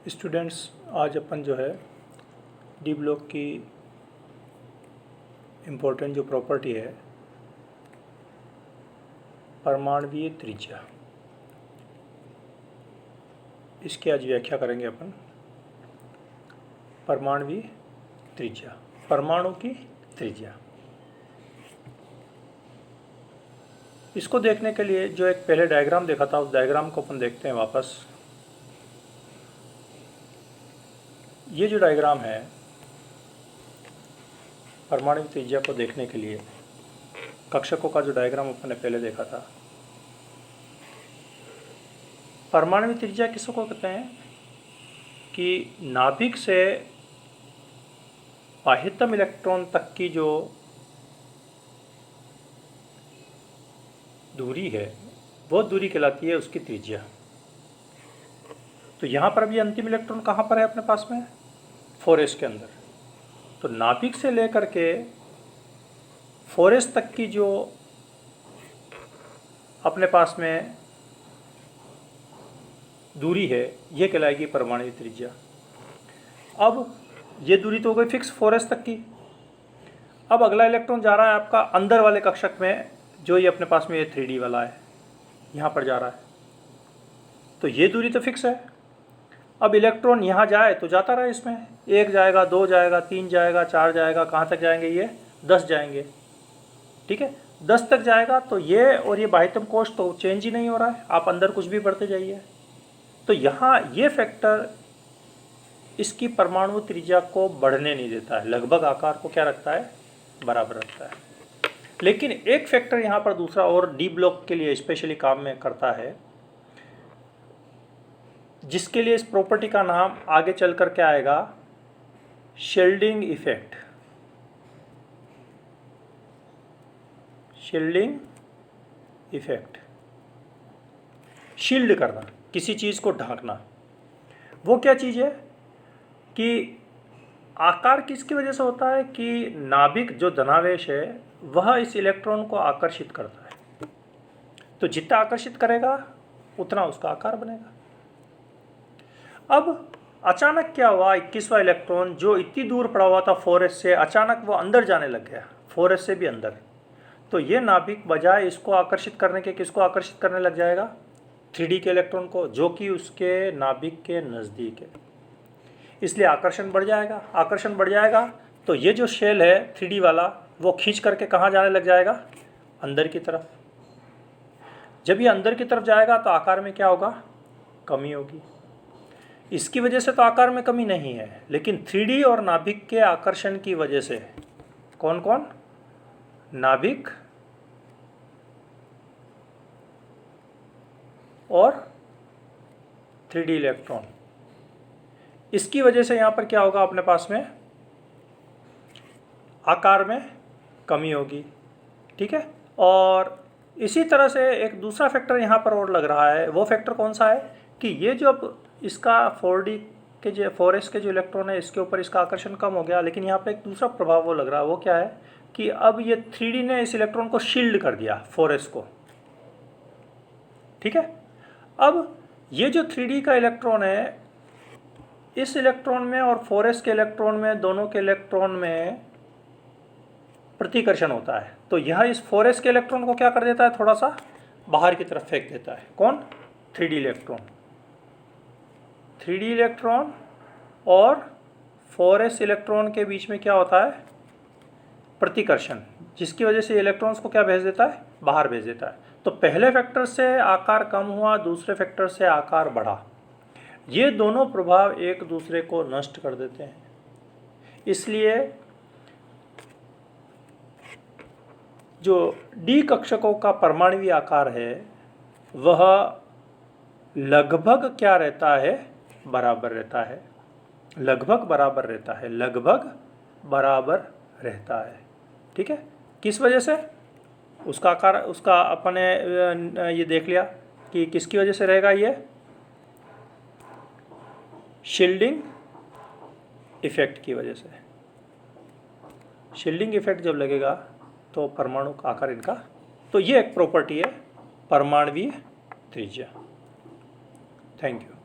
Students, आज अपन जो है डी ब्लॉक की इम्पोर्टेंट जो प्रॉपर्टी है परमाणवीय त्रिज्या, इसकी आज व्याख्या करेंगे अपन। परमाणवीय त्रिज्या, परमाणु की त्रिज्या। इसको देखने के लिए जो एक पहले डायग्राम देखा था, उस डायग्राम को अपन देखते हैं वापस। ये जो डायग्राम है परमाणु त्रिज्या को देखने के लिए, कक्षकों का जो डायग्राम अपन ने पहले देखा था। परमाणु त्रिज्या किसको कहते हैं कि नाभिक से बाह्यतम इलेक्ट्रॉन तक की जो दूरी है वो दूरी कहलाती है उसकी त्रिज्या। तो यहाँ पर अभी अंतिम इलेक्ट्रॉन कहाँ पर है अपने पास में? 4s के अंदर। तो नाभिक से लेकर के 4s तक की जो अपने पास में दूरी है ये कहलाएगी परमाणु त्रिज्या। अब ये दूरी तो हो गई फिक्स 4s तक की। अब अगला इलेक्ट्रॉन जा रहा है आपका अंदर वाले कक्षक में, जो ये अपने पास में ये 3D वाला है, यहाँ पर जा रहा है। तो ये दूरी तो फिक्स है। अब इलेक्ट्रॉन यहाँ जाए तो जाता रहा इसमें, 1 जाएगा, 2 जाएगा, 3 जाएगा, 4 जाएगा, कहाँ तक जाएंगे? ये 10 जाएंगे। ठीक है, 10 तक जाएगा तो ये और ये बाह्यतम कोश तो चेंज ही नहीं हो रहा है, आप अंदर कुछ भी बढ़ते जाइए। तो यहाँ ये फैक्टर इसकी परमाणु त्रिज्या को बढ़ने नहीं देता है, लगभग आकार को क्या रखता है? बराबर रखता है। लेकिन एक फैक्टर यहाँ पर दूसरा और डी ब्लॉक के लिए स्पेशली काम में करता है, जिसके लिए इस प्रॉपर्टी का नाम आगे चल कर के आएगा shielding effect. Shielding effect, shield करना, किसी चीज़ को ढांकना। वो क्या चीज़ है कि आकार किसकी वजह से होता है कि नाभिक जो धनावेश है वह इस इलेक्ट्रॉन को आकर्षित करता है। तो जितना आकर्षित करेगा उतना उसका आकार बनेगा। अब अचानक क्या हुआ, 21वां इलेक्ट्रॉन जो इतनी दूर पड़ा हुआ था 4s से, अचानक वो अंदर जाने लग गया, 4s से भी अंदर। तो ये नाभिक बजाय इसको आकर्षित करने के किसको आकर्षित करने लग जाएगा? 3D के इलेक्ट्रॉन को, जो कि उसके नाभिक के नज़दीक है। इसलिए आकर्षण बढ़ जाएगा। आकर्षण बढ़ जाएगा तो ये जो शेल है 3D वाला वो खींच करके कहाँ जाने लग जाएगा? अंदर की तरफ। जब ये अंदर की तरफ जाएगा तो आकार में क्या होगा? कमी होगी। इसकी वजह से तो आकार में कमी नहीं है, लेकिन 3D और नाभिक के आकर्षण की वजह से, कौन कौन? नाभिक और 3D इलेक्ट्रॉन। इसकी वजह से यहाँ पर क्या होगा? अपने पास में आकार में कमी होगी। ठीक है, और इसी तरह से एक दूसरा फैक्टर यहाँ पर और लग रहा है। वो फैक्टर कौन सा है कि ये जो इसका 4D के जो 4s के जो इलेक्ट्रॉन है इसके ऊपर इसका आकर्षण कम हो गया, लेकिन यहाँ पर एक दूसरा प्रभाव वो लग रहा है। वो क्या है कि अब ये 3D ने इस इलेक्ट्रॉन को शील्ड कर दिया, 4s को। ठीक है, अब ये जो 3D का इलेक्ट्रॉन है, इस इलेक्ट्रॉन में और 4s के इलेक्ट्रॉन में, दोनों के इलेक्ट्रॉन में प्रतिकर्षण होता है। तो यह इस 4s के इलेक्ट्रॉन को क्या कर देता है? थोड़ा सा बाहर की तरफ फेंक देता है। कौन? 3D electron. 3D इलेक्ट्रॉन और 4s इलेक्ट्रॉन के बीच में क्या होता है? प्रतिकर्षण, जिसकी वजह से इलेक्ट्रॉन्स को क्या भेज देता है? बाहर भेज देता है। तो पहले फैक्टर से आकार कम हुआ, दूसरे फैक्टर से आकार बढ़ा। ये दोनों प्रभाव एक दूसरे को नष्ट कर देते हैं। इसलिए जो डी कक्षकों का परमाणुवीय आकार है वह लगभग क्या रहता है? बराबर रहता है। लगभग बराबर रहता है। लगभग बराबर रहता है। ठीक है, किस वजह से? उसका आकार, उसका अपने ये देख लिया कि किसकी वजह से रहेगा ये? शील्डिंग इफेक्ट की वजह से। शील्डिंग इफेक्ट जब लगेगा तो परमाणु का आकार इनका, तो ये एक प्रॉपर्टी है परमाणुवीय त्रिज्या। Thank you.